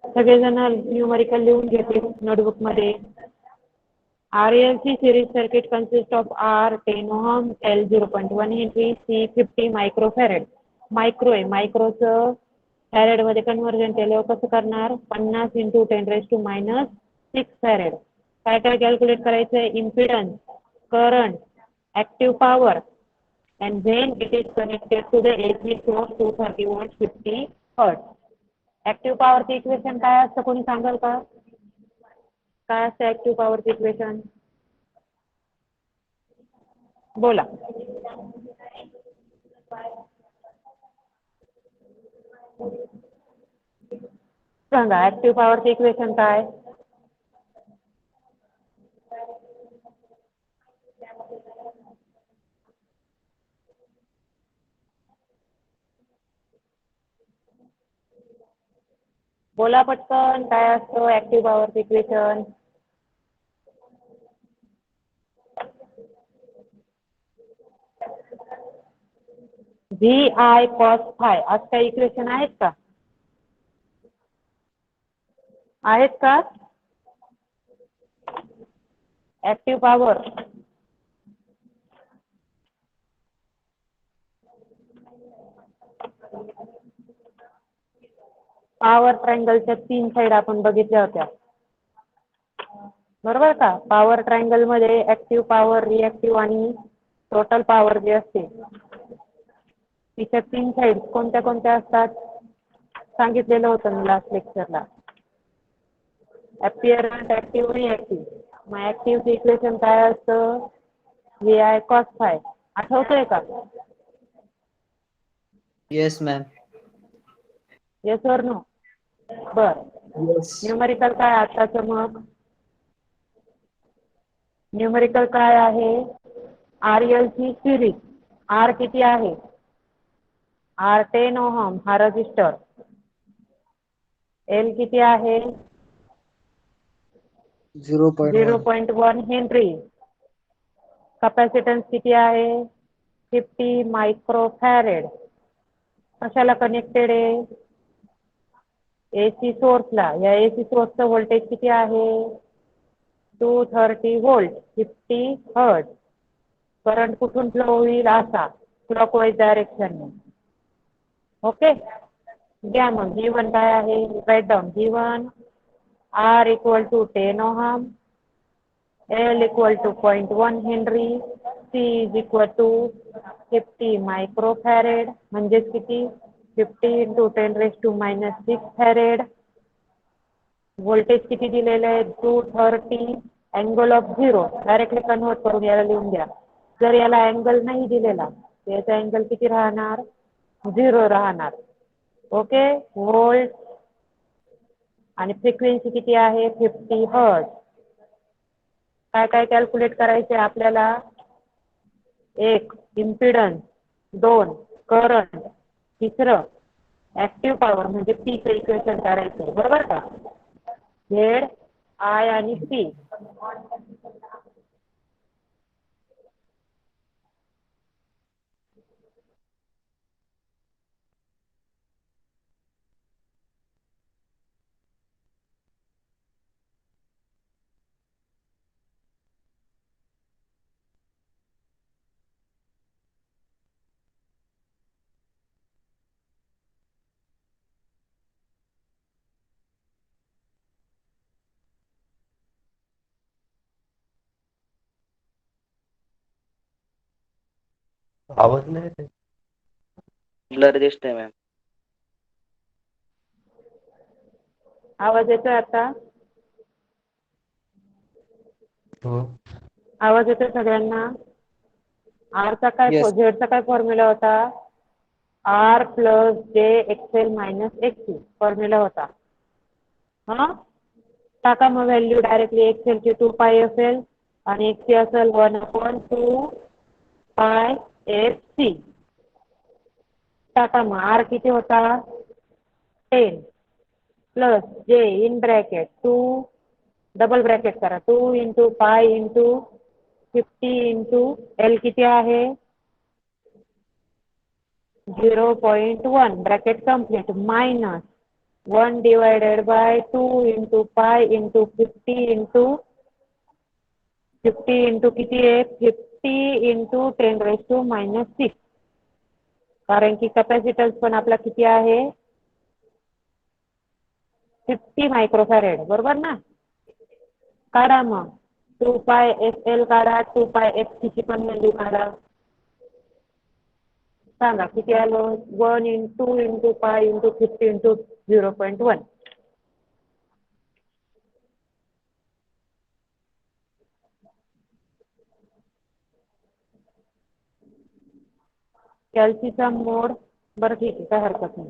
सगळेजण न्यूमरिकल लिहून घेतील नोटबुक मध्ये. RLC series circuit consists of R 10 ohm, L 0.1 Henry, C 50 microfarad. Micro आहे, मायक्रोचं फॅरेड मध्ये कन्व्हर्जन केल्यावर कसं करणार? 50 × 10⁻⁻6 फॅरेड. काय काय कॅल्क्युलेट करायचं आहे? Impedance, current, active power, and when it is connected to the AC source 230 volts 50 hertz. Active पॉवरचं इक्वेशन काय असतं कोणी सांगाल का? काय असतं ऍक्टिव्ह पॉवरचं इक्वेशन? बोला. सांगा ऍक्टिव्ह पॉवरचं इक्वेशन काय? बोला पटकन, काय असतं ऍक्टिव्ह पॉवरचं इक्वेशन? VI cos phi असं काही इक्वेशन आहेत का? आहेत का? ऍक्टिव्ह पॉवर पॉवर ट्रायंगलच्या 3 साइड आपण बघितल्या होत्या, बरोबर का? पॉवर ट्रायंगल मध्ये ऍक्टिव्ह पॉवर, रिएक्टिव्ह आणि टोटल पॉवर जे असते तिच्या 3 साइड कोणत्या कोणत्या असतात सांगितलेलं होतं मी लास्ट लेक्चरला. Apparent, active, reactive. मग ऍक्टिव्हचं इक्वेशन काय असतं? VI cos phi. आठवतंय का? Yes ma'am. येस और नो? बर. येस. न्यूमरिकल काय आताचं मग? न्यूमरिकल काय आहे? RLC series. R किती आहे? R 10 ओहम हा रजिस्टर. L किती आहे? 0.1. 0.1 हेनरी. कॅपॅसिटन्स किती आहे? 50 मायक्रोफॅरेड. कशाला कनेक्टेड आहे? AC सोर्सला. या AC सोर्सचं व्होल्टेज किती आहे? 230 व्होल्ट 50 हर्ट्ज. करंट कुठून फ्लो होईल? असा क्लॉकवाईज डायरेक्शनने. ओके, घ्या मग. G1 काय आहे? Right down. G1 R = 10 ohm, L = 0.1 henry, C = 50 microfarad. म्हणजेच किती? 50 × 10⁻⁻6 फॅरेड. व्होल्टेज किती दिलेलं आहे? 230. अँगल ऑफ 0 डायरेक्टली कन्वर्ट करून याला लिहून द्या. जर याला अँगल नाही दिलेला तर याचा अँगल किती राहणार? 0 राहणार. ओके. व्होल्ट आणि फ्रिक्वेन्सी किती आहे? 50 हर्ट्ज. काय काय कॅल्क्युलेट करायचे आपल्याला? 1 इम्पिडन्स, 2 करंट, तिसरं ऍक्टिव्ह पॉवर म्हणजे P चं इक्वेशन करायचं, बरोबर का? Z, I आणि P. आवाज नाही येत. ब्लर दिसतंय मॅम. आवाज येतोय आता? हो. आवाज येतोय सगळ्यांना? R चा काय, येस. Z चा काय फॉर्म्युला होता? R + JXL - XC फॉर्म्युला होता. हा, टाका मग व्हॅल्यू डायरेक्टली. XL ची 2π असेल आणि XC असेल 1/2πfc. टाका मग. R किती होता? 10 plus J in bracket 2, double bracket करा, 2 × π × 50 × L किती आहे? 0.1 bracket complete minus 1 divided by 2 into pi into 50 into किती आहे 50 into 10 raised to minus 6 कारण की कॅपॅसिटन्स पण आपला किती आहे 50 मायक्रोफॅरेड बरोबर ना काढा मग 2 पाय एस एल काढा 2 पाय एफ ची पण व्हॅल्यू काढा सांगा किती आलं 1 into 2 into पाय into 50 into 0.1 कॅल्सीचा मोड बरं ठीक आहे काय हरकत नाही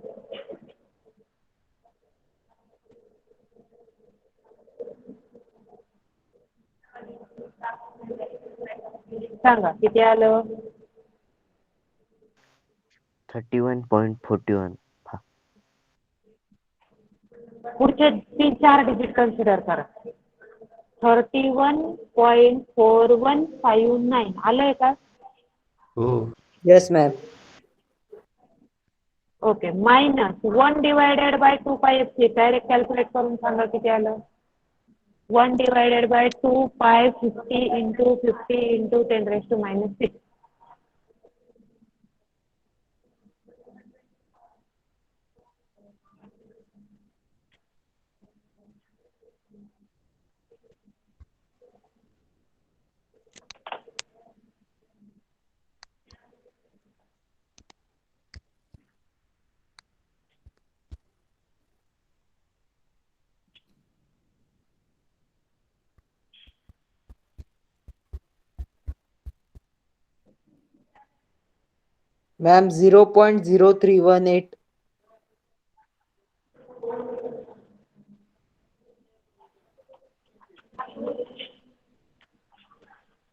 सांगा किती आलं 31.41 पुढचे 3-4 डिजिट कन्सिडर करा 31.4159 आलंय का हो Yes, ma'am. Okay minus 1 divided bye 2 pi F C direct calculate करून सांगा किती आलं 1 डिवायडेड बाय 2 पाय 50 into 10 raised to minus 6 Ma'am, 0.0318.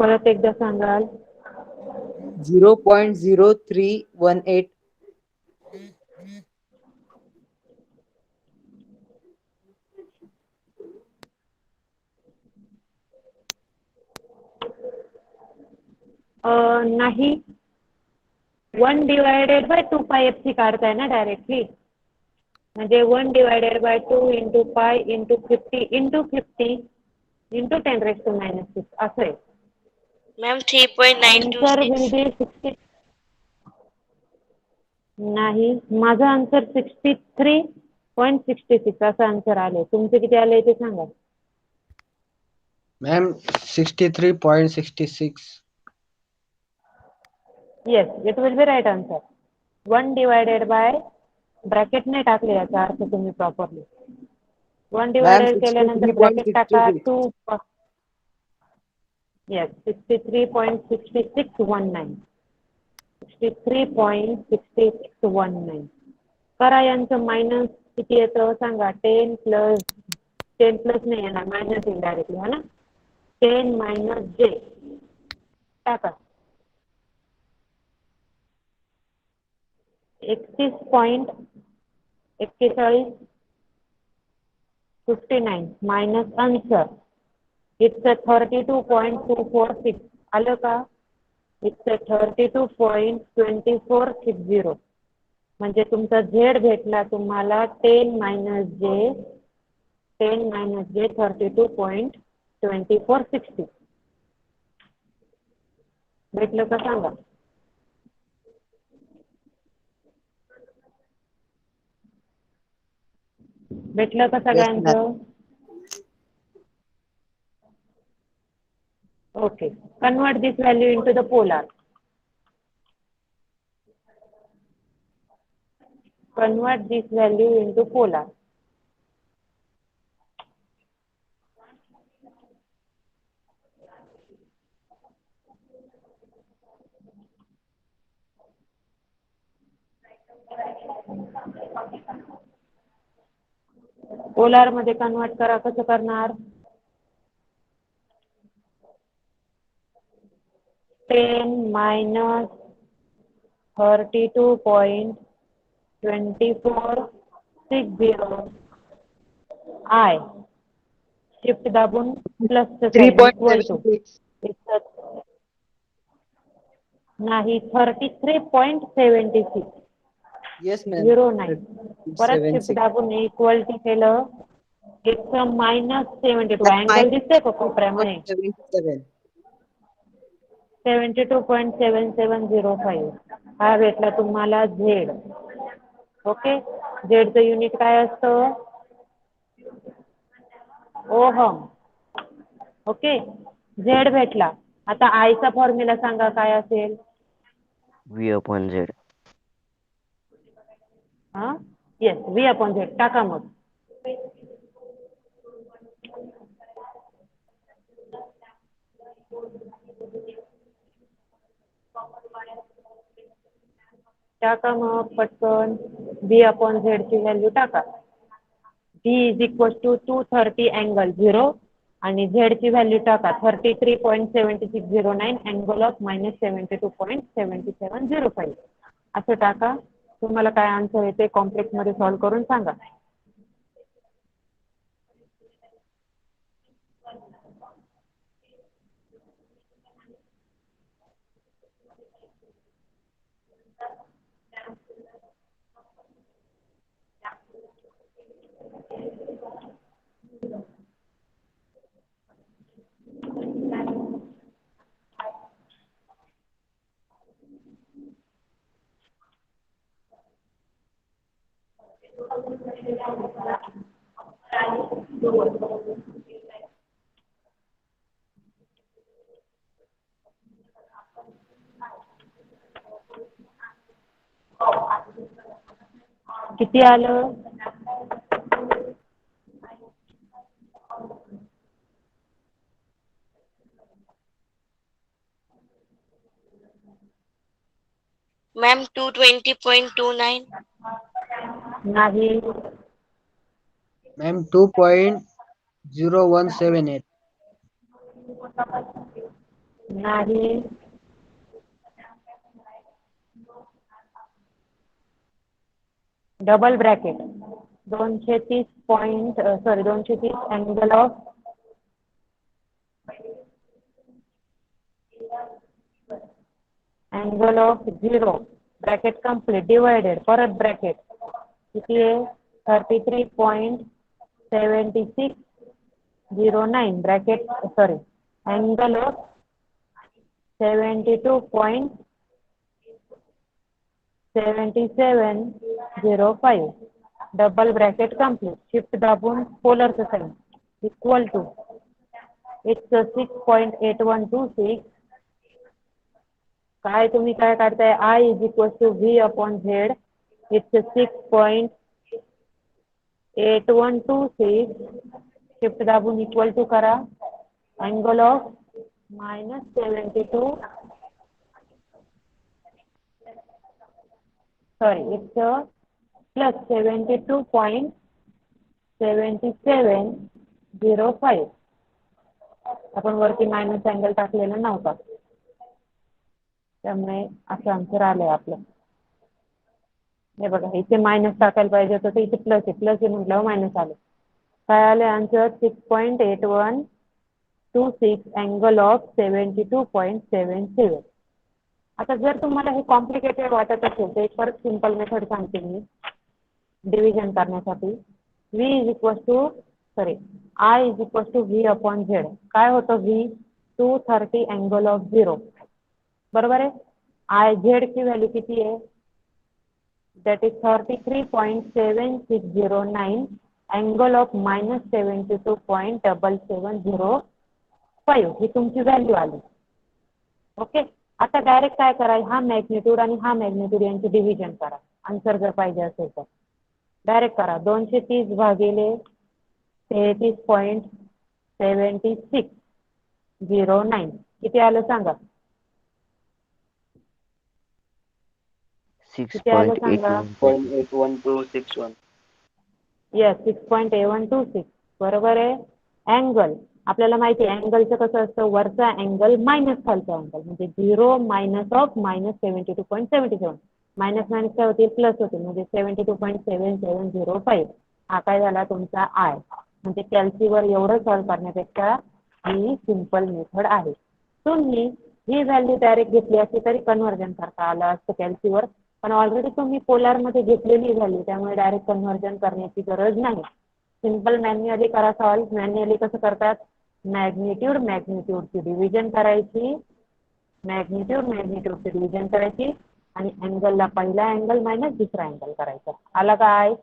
परत एकदा सांगाल 0.0318. नाही 1 divided bye 2 pi F C काढताय ना डायरेक्टली म्हणजे 1 डिवायडेड बाय 2 into पाय into 50 into 10 raised to minus 6 असं आहे मॅम आन्सर 3.926 विल बी 60 नाही माझं आन्सर 63.66 असं आन्सर आले तुमचे किती आले ते सांगा Ma'am, 63.66. Yes it will be right answer 1 divided by bracket नाही टाकले याचा अर्थ तुम्ही प्रॉपरली 1 Ma'am, डिवायडेड केल्यानंतर ब्रॅकेट टाका 63.66. 2 येस 63.6619 63.6619 करा यांचं मायनस किती येतं सांगा 10 प्लस नाही येणार मायनस येईल डायरेक्टली हा ना 10 मायनस जे टाका 31.4159 मायनस आन्सर इट्स 32.246 आलं का इट्स 32.2460 म्हणजे तुमचा झेड भेटला तुम्हाला 10 मायनस जे 32.2460 भेटलं का सांगा भेटलं का Yes, ma'am. सगळ्यांचं okay convert this value into the polar convert this value into polar polar मध्ये कन्वर्ट करा कसं करणार 10 minus 32.2460 I शिफ्ट दाबून प्लस इक्वल टू 3.76. नाही 33.76 Yes, ma'am. 09. परत शिफ्ट 76. दाबून इक्वलिटी केलं. इट्स -72. That's अँगल दिसतोय का कोपऱ्यामध्ये? 77. 72.7705. हा भेटला तुम्हाला झेड. ओके, झेडचं युनिट काय असतं? ओहम. ओके, झेड भेटला. आता आयचा फॉर्म्युला सांगा काय असेल? V/Z. हा, येस, V/Z. टाका मग. टाका मग पटकन. V/Z ची व्हॅल्यू टाका. V is equal to 230 angle 0 आणि झेड ची व्हॅल्यू टाका 33.7609 अँगल ऑफ -72.7705. असं टाका. तुम्हाला काय आन्सर येते कॉम्प्लेक्स मध्ये सॉल्व्ह करून सांगा. किती आलं? मॅम 220.29. नाही, Ma'am, 2.0178. नाही, double bracket 230 point 230 angle of angle of 0 bracket complete divided परत ब्रॅकेट किती आहे 33.7609 bracket angle of 72.7705 double bracket complete shift दाबून पोलरचं साईन इक्वल टू इट्स 6.8126 काय तुम्ही काय काढताय I is equal to V/Z it's 6.8126 shift दाबून इक्वल टू करा अँगल ऑफ -72 इट्स +72.7705 आपण वरती मायनस अँगल टाकलेला नव्हता त्यामुळे असं आन्सर आलंय आपलं. हे बघा इथे मायनस टाकायला पाहिजे होतं तर इथे प्लस आहे म्हटल्यावर मायनस आलं. काय आले आन्सर 6.8126 अँगल ऑफ 72.77. आता जर तुम्हाला हे कॉम्प्लिकेटेड वाटत असेल तर एक परत सिंपल मेथड सांगते मी डिव्हिजन करण्यासाठी. I is equal to V/Z काय होतं V 230 अँगल ऑफ 0 बरोबर आहे. Z ची व्हॅल्यू किती आहे दॅट इज 33.7609 अँगल ऑफ -72.7705 ही तुमची व्हॅल्यू आली. ओके, आता डायरेक्ट काय करा हा मॅग्निट्यूड आणि हा मॅग्निट्यूड यांचे डिव्हिजन करा आन्सर जर पाहिजे असेल तर डायरेक्ट करा 230 भागिले 33.7609 किती आलं सांगा. किती आलं सांगा. 6.81261. येस 6.8126 बरोबर आहे. अँगल आपल्याला माहिती आहे अँगलचं कसं असतं वरचा अँगल मायनस खालचा अँगल म्हणजे 0 मायनस ऑफ -72.77 मायनस मायनस काय होतील प्लस होतील म्हणजे 72.7705 हा काय झाला तुमचा आय. म्हणजे कॅल्सीवर एवढं सॉल्व्ह करण्यापेक्षा ही सिंपल मेथड आहे. तुम्ही ही व्हॅल्यू डायरेक्ट घेतली असती तरी कन्व्हर्जन करता आलं असतं कॅल्सीवर पण ऑलरेडी तुम्ही पोलार मध्ये घेतलेली व्हॅल्यू, त्यामुळे डायरेक्ट कन्व्हर्जन करण्याची गरज नाही. सिंपल मॅन्युअली करा सॉल्व. मॅन्युअली कसं करतात, मॅग्निट्यूडची डिव्हिजन करायची, मॅग्निट्यूडची डिव्हिजन करायची आणि अँगलला पहिला अँगल मायनस दुसरा अँगल करायचा. आला काय?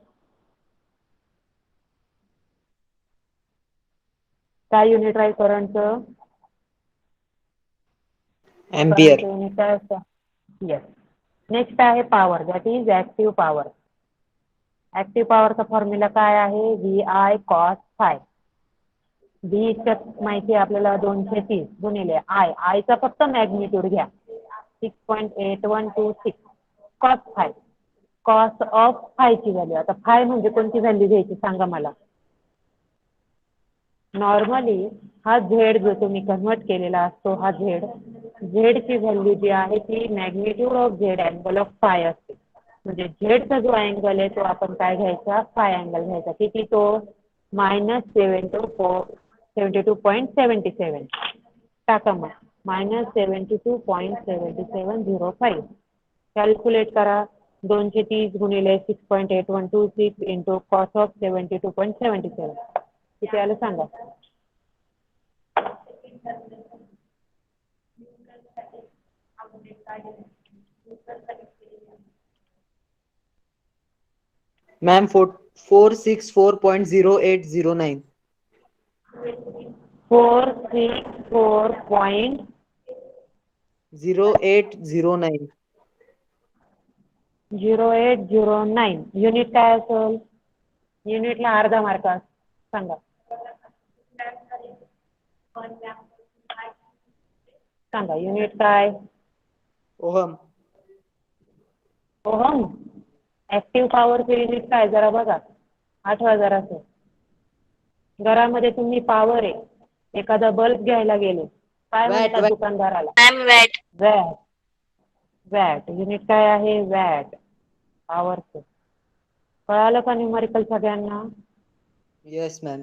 काय युनिट आहे करंटचं? Ampere. युनिट काय असतं? येस. नेक्स्ट आहे power, that is active power. Active पॉवरचा फॉर्म्युला काय आहे? VI cos phi. बी माहिती आहे आपल्याला 230 गुणिले आय चा फक्त मॅग्निट्यूड घ्या 6.8126 कॉस फाय. कॉस ऑफ फायची व्हॅल्यू. आता फाय म्हणजे कोणती व्हॅल्यू घ्यायची सांगा मला. नॉर्मली हा झेड जो तुम्ही कन्वर्ट केलेला असतो हा झेडची व्हॅल्यू जी आहे ती magnitude of Z angle of five असते. म्हणजे झेडचा जो अँगल आहे तो आपण काय घ्यायचा? फाय अँगल घ्यायचा. किती तो? -72.77 टाका मग. -72.7705 कॅल्क्युलेट करा. 230 गुणिले 6.8126 इंटू कॉस ऑफ 72.77 किती आलं सांगा. Ma'am, 464.0809. 464. 0809. 0809 युनिट काय असेल? युनिटला अर्धा मार्क सांगा. सांगा युनिट काय? Ohm. ओहम. ऍक्टिव्ह पॉवरचे युनिट काय जरा बघा, आठवा जरा असं. घरामध्ये तुम्ही पॉवर आहे, एखादा बल्ब घ्यायला गेले, काय म्हणतात Watt. दुकानदाराला? Ma'am, wait. Watt. Watt unit काय आहे? वॅट पॉवरचं. कळालं का न्यूमरिकल सगळ्यांना? Yes, ma'am.